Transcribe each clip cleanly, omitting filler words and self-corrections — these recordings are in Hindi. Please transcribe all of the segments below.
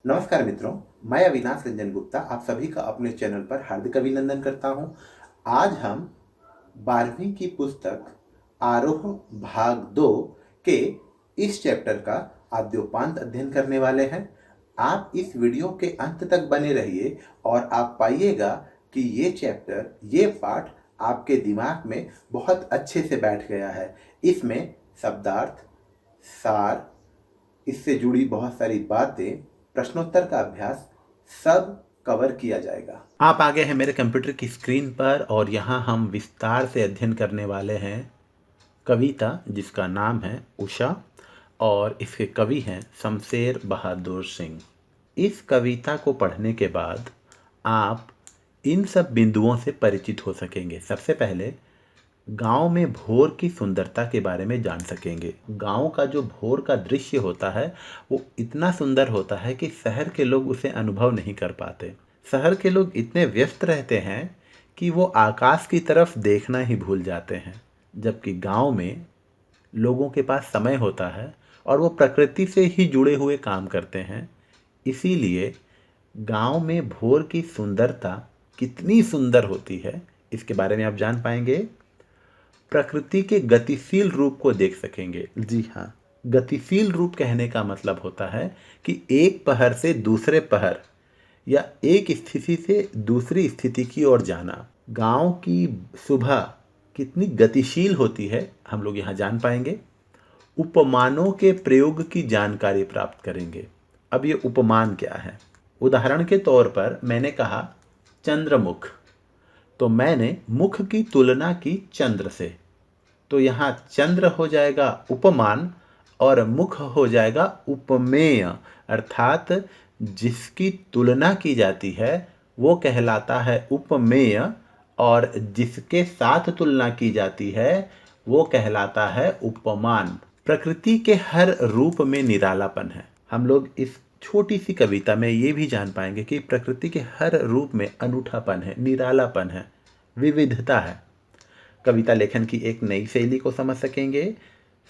नमस्कार मित्रों, मैं अविनाश रंजन गुप्ता आप सभी का अपने चैनल पर हार्दिक अभिनंदन करता हूं। आज हम 12वीं की पुस्तक आरोह भाग 2 के इस चैप्टर का आद्योपांत अध्ययन करने वाले हैं। आप इस वीडियो के अंत तक बने रहिए और आप पाइएगा कि ये चैप्टर, ये पाठ आपके दिमाग में बहुत अच्छे से बैठ गया है। इसमें शब्दार्थ, सार, इससे जुड़ी बहुत सारी बातें, प्रश्नोत्तर का अभ्यास सब कवर किया जाएगा। आप आ गए हैं मेरे कंप्यूटर की स्क्रीन पर और यहाँ हम विस्तार से अध्ययन करने वाले हैं कविता जिसका नाम है उषा और इसके कवि हैं शमशेर बहादुर सिंह। इस कविता को पढ़ने के बाद आप इन सब बिंदुओं से परिचित हो सकेंगे। सबसे पहले गांव में भोर की सुंदरता के बारे में जान सकेंगे। गांव का जो भोर का दृश्य होता है वो इतना सुंदर होता है कि शहर के लोग उसे अनुभव नहीं कर पाते। शहर के लोग इतने व्यस्त रहते हैं कि वो आकाश की तरफ देखना ही भूल जाते हैं, जबकि गांव में लोगों के पास समय होता है और वो प्रकृति से ही जुड़े हुए काम करते हैं। इसीलिए गांव में भोर की सुंदरता कितनी सुंदर होती है इसके बारे में आप जान पाएंगे। प्रकृति के गतिशील रूप को देख सकेंगे। जी हाँ, गतिशील रूप कहने का मतलब होता है कि एक पहर से दूसरे पहर या एक स्थिति से दूसरी स्थिति की ओर जाना। गांव की सुबह कितनी गतिशील होती है हम लोग यहाँ जान पाएंगे। उपमानों के प्रयोग की जानकारी प्राप्त करेंगे। अब ये उपमान क्या है? उदाहरण के तौर पर मैंने कहा चंद्रमुख, तो मैंने मुख की तुलना की चंद्र से, तो यहाँ चंद्र हो जाएगा उपमान और मुख हो जाएगा उपमेय, अर्थात जिसकी तुलना की जाती है वो कहलाता है उपमेय और जिसके साथ तुलना की जाती है वो कहलाता है उपमान। प्रकृति के हर रूप में निरालापन है। हम लोग इस छोटी सी कविता में ये भी जान पाएंगे कि प्रकृति के हर रूप में अनूठापन है, निरालापन है, विविधता है। कविता लेखन की एक नई शैली को समझ सकेंगे,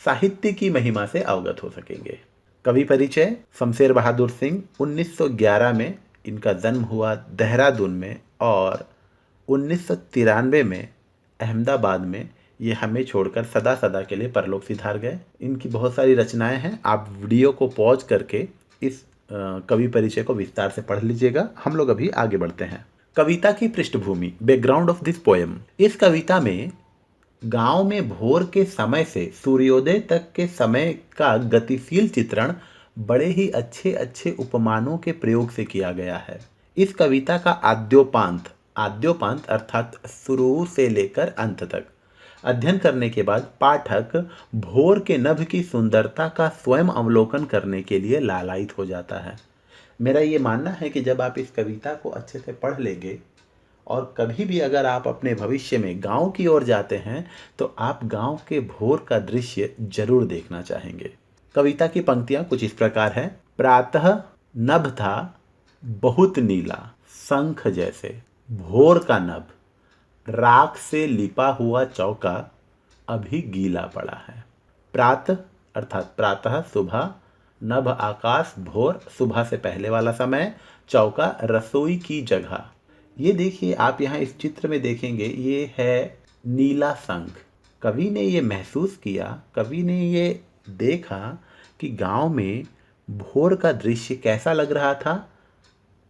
साहित्य की महिमा से अवगत हो सकेंगे। कवि परिचय: शमशेर बहादुर सिंह। 1911 में इनका जन्म हुआ देहरादून में और 1993 में अहमदाबाद में ये हमें छोड़कर सदा सदा के लिए परलोक सिधार गए। इनकी बहुत सारी रचनाएं हैं। आप वीडियो को पॉज करके इस कवि परिचय को विस्तार से पढ़ लीजिएगा। हम लोग अभी आगे बढ़ते हैं। कविता की पृष्ठभूमि, बैकग्राउंड ऑफ दिस पोएम। इस कविता में गांव में भोर के समय से सूर्योदय तक के समय का गतिशील चित्रण बड़े ही अच्छे अच्छे उपमानों के प्रयोग से किया गया है। इस कविता का आद्योपांत, आद्योपांत अर्थात शुरू से लेकर अंत तक अध्ययन करने के बाद पाठक भोर के नभ की सुंदरता का स्वयं अवलोकन करने के लिए लालायित हो जाता है। मेरा ये मानना है कि जब आप इस कविता को अच्छे से पढ़ लेंगे और कभी भी अगर आप अपने भविष्य में गांव की ओर जाते हैं तो आप गांव के भोर का दृश्य जरूर देखना चाहेंगे। कविता की पंक्तियां कुछ इस प्रकार है। प्रातः नभ था बहुत नीला, शंख जैसे भोर का नभ, राख से लिपा हुआ चौका अभी गीला पड़ा है। प्रातः अर्थात प्रातः सुबह, नभ आकाश, भोर सुबह से पहले वाला समय, चौका रसोई की जगह। ये देखिए, आप यहाँ इस चित्र में देखेंगे ये है नीला शंख। कवि ने ये महसूस किया, कवि ने ये देखा कि गांव में भोर का दृश्य कैसा लग रहा था,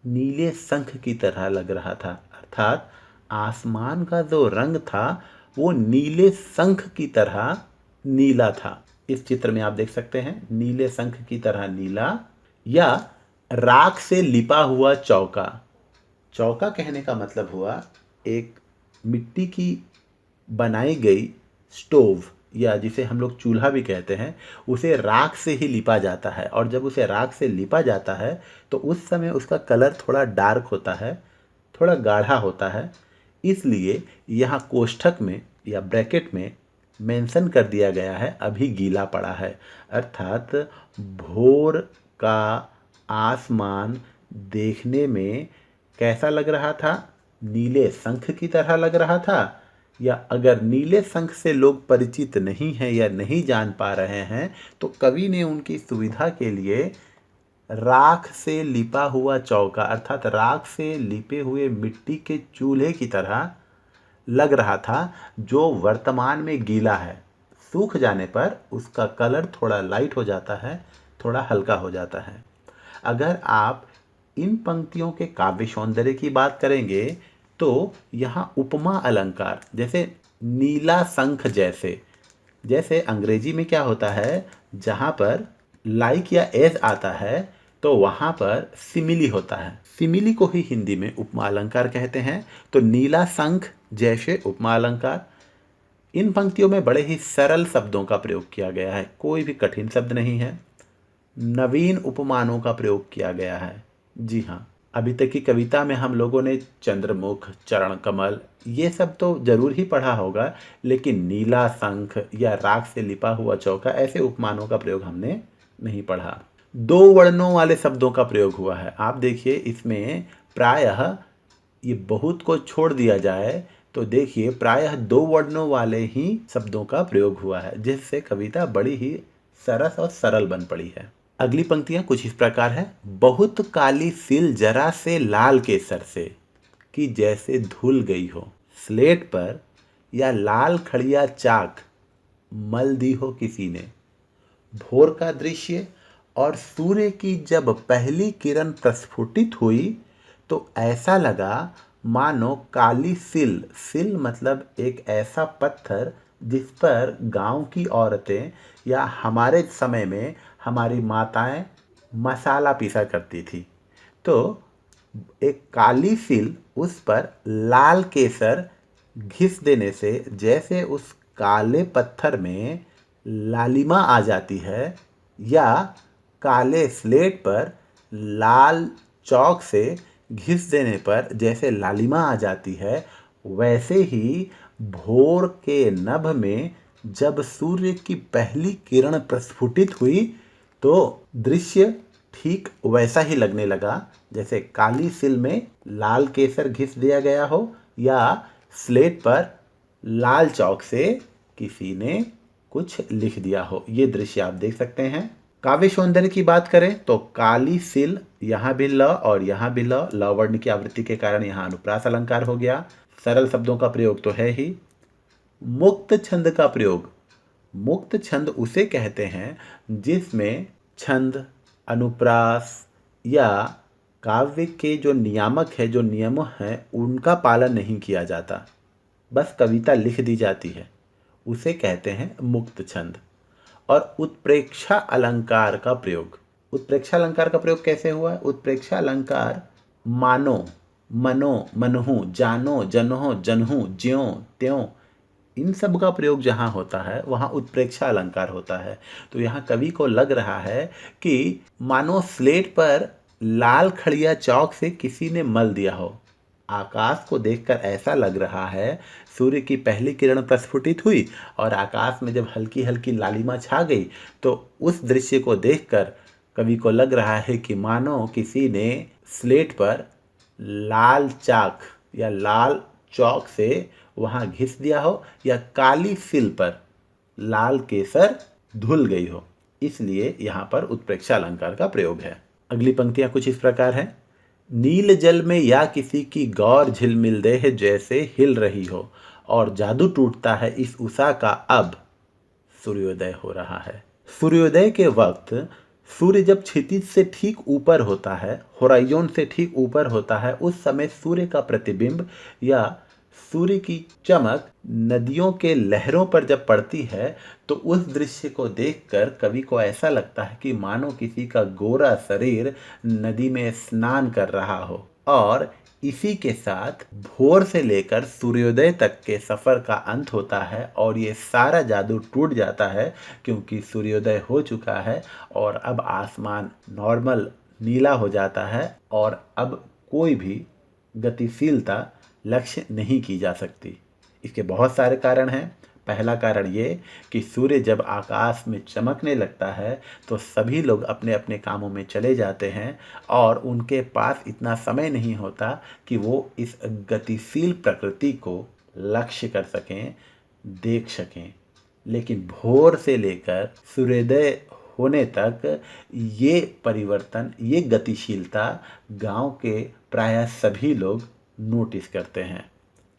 नीले शंख की तरह लग रहा था। अर्थात आसमान का जो रंग था वो नीले शंख की तरह नीला था। इस चित्र में आप देख सकते हैं नीले शंख की तरह नीला, या राख से लिपा हुआ चौका। चौका कहने का मतलब हुआ एक मिट्टी की बनाई गई स्टोव, या जिसे हम लोग चूल्हा भी कहते हैं, उसे राख से ही लिपा जाता है और जब उसे राख से लिपा जाता है तो उस समय उसका कलर थोड़ा डार्क होता है, थोड़ा गाढ़ा होता है। इसलिए यहाँ कोष्ठक में या ब्रैकेट में मेंशन कर दिया गया है अभी गीला पड़ा है। अर्थात भोर का आसमान देखने में कैसा लग रहा था, नीले शंख की तरह लग रहा था। या अगर नीले शंख से लोग परिचित नहीं हैं या नहीं जान पा रहे हैं तो कवि ने उनकी सुविधा के लिए राख से लिपा हुआ चौका अर्थात राख से लिपे हुए मिट्टी के चूल्हे की तरह लग रहा था, जो वर्तमान में गीला है। सूख जाने पर उसका कलर थोड़ा लाइट हो जाता है, थोड़ा हल्का हो जाता है। अगर आप इन पंक्तियों के काव्य सौंदर्य की बात करेंगे तो यहाँ उपमा अलंकार, जैसे नीला शंख जैसे, जैसे अंग्रेजी में क्या होता है, जहाँ पर लाइक या एज आता है तो वहाँ पर सिमिली होता है। सिमिली को ही हिंदी में उपमा अलंकार कहते हैं। तो नीला शंख जैसे उपमा अलंकार। इन पंक्तियों में बड़े ही सरल शब्दों का प्रयोग किया गया है, कोई भी कठिन शब्द नहीं है। नवीन उपमानों का प्रयोग किया गया है। जी हाँ, अभी तक की कविता में हम लोगों ने चंद्रमुख, चरण कमल, ये सब तो जरूर ही पढ़ा होगा, लेकिन नीला शंख या राख से लिपा हुआ चौका, ऐसे उपमानों का प्रयोग हमने नहीं पढ़ा। दो वर्णों वाले शब्दों का प्रयोग हुआ है। आप देखिए इसमें प्रायः ये बहुत को छोड़ दिया जाए तो देखिए प्रायः दो वर्णों वाले ही शब्दों का प्रयोग हुआ है, जिससे कविता बड़ी ही सरस और सरल बन पड़ी है। अगली पंक्तियां कुछ इस प्रकार है। बहुत काली सिल जरा से लाल केसर से, कि जैसे धुल गई हो स्लेट पर, या लाल खड़िया चाक मल दी हो किसी ने। भोर का दृश्य और सूर्य की जब पहली किरण प्रस्फुटित हुई तो ऐसा लगा मानो काली सिल, सिल मतलब एक ऐसा पत्थर जिस पर गांव की औरतें या हमारे समय में हमारी माताएं मसाला पीसा करती थी। तो एक काली सिल, उस पर लाल केसर घिस देने से जैसे उस काले पत्थर में लालिमा आ जाती है, या काले स्लेट पर लाल चौक से घिस देने पर जैसे लालिमा आ जाती है, वैसे ही भोर के नभ में जब सूर्य की पहली किरण प्रस्फुटित हुई तो दृश्य ठीक वैसा ही लगने लगा, जैसे काली सिल में लाल केसर घिस दिया गया हो या स्लेट पर लाल चौक से किसी ने कुछ लिख दिया हो। ये दृश्य आप देख सकते हैं। काव्य सौंदर्य की बात करें तो काली सिल, यहाँ भी ल और यहाँ भी ल, ल वर्ण की आवृत्ति के कारण यहाँ अनुप्रास अलंकार हो गया। सरल शब्दों का प्रयोग तो है ही। मुक्त छंद का प्रयोग, मुक्त छंद उसे कहते हैं जिसमें छंद, अनुप्रास या काव्य के जो नियामक है, जो नियम हैं, उनका पालन नहीं किया जाता, बस कविता लिख दी जाती है, उसे कहते हैं मुक्त छंद। और उत्प्रेक्षा अलंकार का प्रयोग, उत्प्रेक्षा अलंकार का प्रयोग कैसे हुआ है? उत्प्रेक्षा अलंकार मानो, मनो, मनहु, जानो, जनहो, जनहु, ज्यों त्यों, इन सब का प्रयोग जहाँ होता है वहाँ उत्प्रेक्षा अलंकार होता है। तो यहाँ कवि को लग रहा है कि मानो स्लेट पर लाल खड़िया चौक से किसी ने मल दिया हो। आकाश को देखकर ऐसा लग रहा है, सूर्य की पहली किरण प्रस्फुटित हुई और आकाश में जब हल्की हल्की लालिमा छा गई तो उस दृश्य को देखकर कवि को लग रहा है कि मानो किसी ने स्लेट पर लाल चाक या लाल चौक से वहाँ घिस दिया हो या काली सिल पर लाल केसर धुल गई हो, इसलिए यहाँ पर उत्प्रेक्षा अलंकार का प्रयोग है। अगली पंक्तियाँ कुछ इस प्रकार हैं। नील जल में या किसी की गौर झिलमिल देह जैसे हिल रही हो, और जादू टूटता है इस उषा का अब सूर्योदय हो रहा है। सूर्योदय के वक्त सूर्य जब क्षितिज से ठीक ऊपर होता है, होराइजन से ठीक ऊपर होता है, उस समय सूर्य का प्रतिबिंब या सूर्य की चमक नदियों के लहरों पर जब पड़ती है तो उस दृश्य को देखकर कवि को ऐसा लगता है कि मानो किसी का गोरा शरीर नदी में स्नान कर रहा हो। और इसी के साथ भोर से लेकर सूर्योदय तक के सफ़र का अंत होता है और ये सारा जादू टूट जाता है, क्योंकि सूर्योदय हो चुका है और अब आसमान नॉर्मल नीला हो जाता है और अब कोई भी गतिशीलता लक्ष्य नहीं की जा सकती। इसके बहुत सारे कारण हैं। पहला कारण ये कि सूर्य जब आकाश में चमकने लगता है तो सभी लोग अपने अपने कामों में चले जाते हैं और उनके पास इतना समय नहीं होता कि वो इस गतिशील प्रकृति को लक्ष्य कर सकें, देख सकें। लेकिन भोर से लेकर सूर्योदय होने तक ये परिवर्तन, ये गतिशीलता गांव के प्रायः सभी लोग नोटिस करते हैं।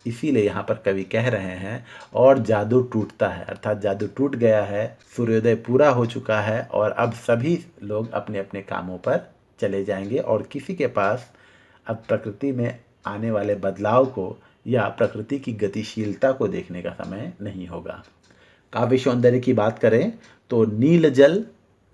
इसीलिए यहाँ पर कवि कह रहे हैं और जादू टूटता है, अर्थात जादू टूट गया है, सूर्योदय पूरा हो चुका है और अब सभी लोग अपने अपने कामों पर चले जाएंगे और किसी के पास अब प्रकृति में आने वाले बदलाव को या प्रकृति की गतिशीलता को देखने का समय नहीं होगा। काव्य सौंदर्य की बात करें तो नील जल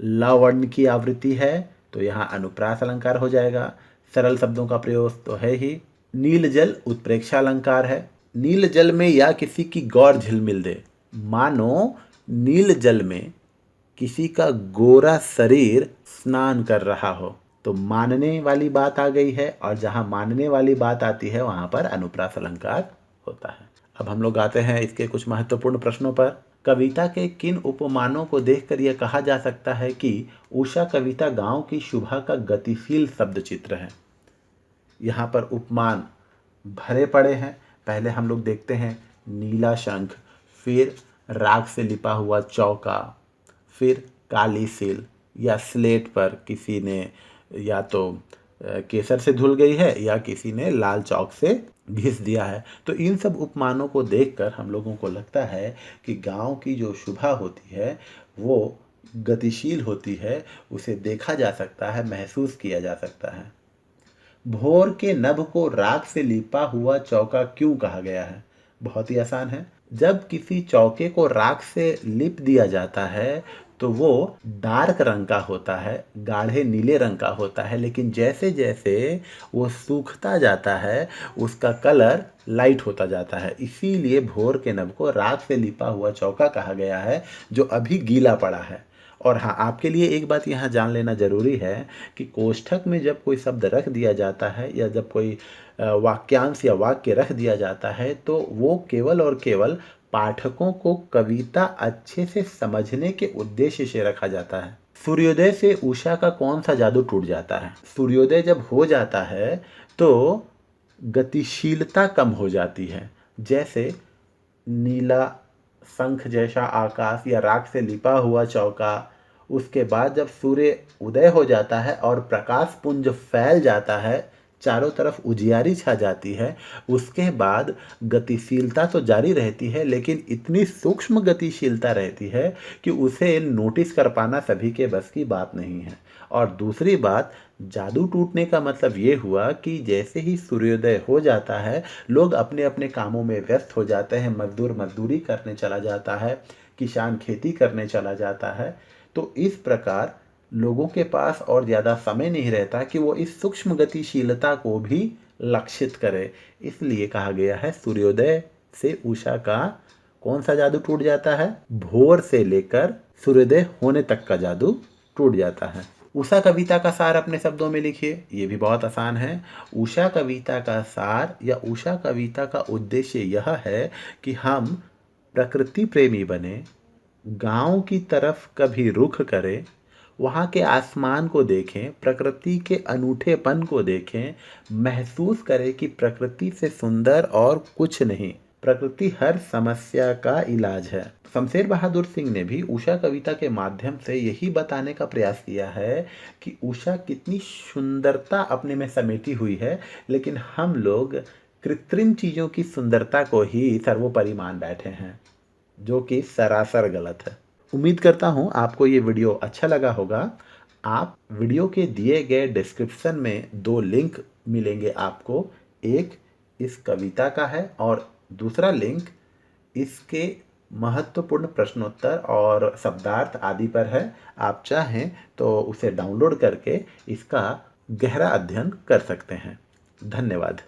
लावण्य की आवृत्ति है, तो यहाँ अनुप्रास अलंकार हो जाएगा। सरल शब्दों का प्रयोग तो है ही। नील जल उत्प्रेक्षा अलंकार है। नील जल में या किसी की गौर झिलमिल दे, मानो नील जल में किसी का गोरा शरीर स्नान कर रहा हो, तो मानने वाली बात आ गई है और जहां मानने वाली बात आती है वहां पर अनुप्रास अलंकार होता है। अब हम लोग आते हैं इसके कुछ महत्वपूर्ण प्रश्नों पर। कविता के किन उपमानों को देखकर यह कहा जा सकता है कि उषा कविता गांव की शुभा का गतिशील शब्द चित्र है? यहाँ पर उपमान भरे पड़े हैं। पहले हम लोग देखते हैं नीला शंख, फिर राख से लिपा हुआ चौका, फिर काली सील या स्लेट पर किसी ने या तो केसर से धुल गई है या किसी ने लाल चौक से घिस दिया है। तो इन सब उपमानों को देखकर हम लोगों को लगता है कि गांव की जो शुभा होती है वो गतिशील होती है, उसे देखा जा सकता है, महसूस किया जा सकता है। भोर के नभ को राख से लिपा हुआ चौका क्यों कहा गया है? बहुत ही आसान है। जब किसी चौके को राख से लिप दिया जाता है तो वो डार्क रंग का होता है, गाढ़े नीले रंग का होता है, लेकिन जैसे जैसे वो सूखता जाता है उसका कलर लाइट होता जाता है। इसीलिए भोर के नभ को राख से लिपा हुआ चौका कहा गया है जो अभी गीला पड़ा है। और हाँ, आपके लिए एक बात यहाँ जान लेना जरूरी है कि कोष्ठक में जब कोई शब्द रख दिया जाता है या जब कोई वाक्यांश या वाक्य रख दिया जाता है तो वो केवल और केवल पाठकों को कविता अच्छे से समझने के उद्देश्य से रखा जाता है। सूर्योदय से उषा का कौन सा जादू टूट जाता है? सूर्योदय जब हो जाता है तो गतिशीलता कम हो जाती है। जैसे नीला शंख जैसा आकाश या राख से लिपा हुआ चौका, उसके बाद जब सूर्य उदय हो जाता है और प्रकाश पुंज फैल जाता है, चारों तरफ उजियारी छा जाती है, उसके बाद गतिशीलता तो जारी रहती है लेकिन इतनी सूक्ष्म गतिशीलता रहती है कि उसे नोटिस कर पाना सभी के बस की बात नहीं है। और दूसरी बात, जादू टूटने का मतलब ये हुआ कि जैसे ही सूर्योदय हो जाता है लोग अपने अपने कामों में व्यस्त हो जाते हैं। मजदूर मजदूरी करने चला जाता है, किसान खेती करने चला जाता है। तो इस प्रकार लोगों के पास और ज़्यादा समय नहीं रहता कि वो इस सूक्ष्म गतिशीलता को भी लक्षित करे। इसलिए कहा गया है सूर्योदय से उषा का कौन सा जादू टूट जाता है? भोर से लेकर सूर्योदय होने तक का जादू टूट जाता है। उषा कविता का सार अपने शब्दों में लिखिए। ये भी बहुत आसान है। उषा कविता का सार या उषा कविता का उद्देश्य यह है कि हम प्रकृति प्रेमी बने, गांव की तरफ कभी रुख करें, वहाँ के आसमान को देखें, प्रकृति के अनूठेपन को देखें, महसूस करें कि प्रकृति से सुंदर और कुछ नहीं, प्रकृति हर समस्या का इलाज है। शमशेर बहादुर सिंह ने भी उषा कविता के माध्यम से यही बताने का प्रयास किया है कि उषा कितनी सुंदरता अपने में समेटी हुई है, लेकिन हम लोग कृत्रिम चीज़ों की सुंदरता को ही सर्वोपरि मान बैठे हैं, जो कि सरासर गलत है। उम्मीद करता हूँ आपको ये वीडियो अच्छा लगा होगा। आप वीडियो के दिए गए डिस्क्रिप्शन में 2 लिंक मिलेंगे आपको। एक इस कविता का है और दूसरा लिंक इसके महत्वपूर्ण प्रश्नोत्तर और शब्दार्थ आदि पर है। आप चाहें तो उसे डाउनलोड करके इसका गहरा अध्ययन कर सकते हैं। धन्यवाद।